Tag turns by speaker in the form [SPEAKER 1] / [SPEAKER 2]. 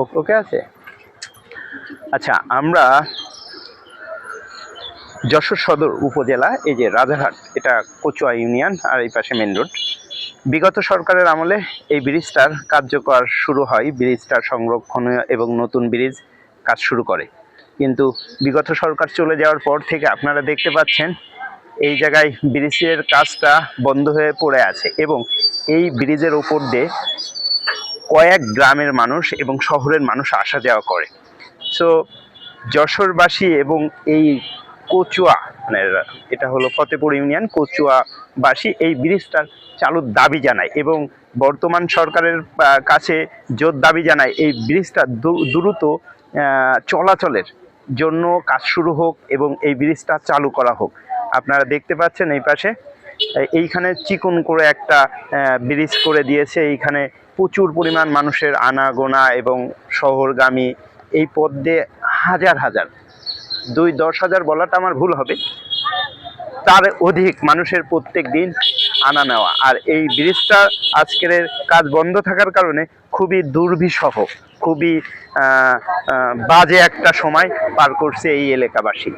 [SPEAKER 1] ওকে আছে। আচ্ছা, আমরা যশোর সদর উপজেলা, এই যে রাজারহাট, এটা কচুয়া ইউনিয়ন, আর এই পাশে মেন রোড। বিগত সরকারের আমলে এই ব্রিজটার কার্যকর শুরু হয়, ব্রিজটার সংরক্ষণ এবং নতুন ব্রিজ কাজ শুরু করে। কিন্তু বিগত সরকার চলে যাওয়ার পর থেকে আপনারা দেখতে পাচ্ছেন এই জায়গায় ব্রিজের কাজটা বন্ধ হয়ে পড়ে আছে, এবং এই ব্রিজের ওপর দিয়ে কয়েক গ্রামের মানুষ এবং শহরের মানুষ আসা যাওয়া করে। সো যশোরবাসী এবং এই কচুয়া, মানে এটা হলো ফতেপুর ইউনিয়ন, কচুয়াবাসী এই ব্রিজটার চালুর দাবি জানায়, এবং বর্তমান সরকারের কাছে জোর দাবি জানায় এই ব্রিজটা দ্রুত চলাচলের জন্য কাজ শুরু হোক এবং এই ব্রিজটা চালু করা হোক। আপনারা দেখতে পাচ্ছেন এই পাশে এইখানে চিকন করে একটা ব্রিজ করে দিয়েছে। এইখানে প্রচুর পরিমাণ মানুষের আনাগোনা, এবং শহরগামী এই পথ দিয়ে হাজার হাজার, 10,000 বলাটা আমার ভুল হবে, তার অধিক মানুষের প্রত্যেক দিন আনা নেওয়া। আর এই ব্রিজটা আজকের কাজ বন্ধ থাকার কারণে খুবই দুর্বিষহ, খুবই বাজে একটা সময় পার করছে এই এলাকাবাসী।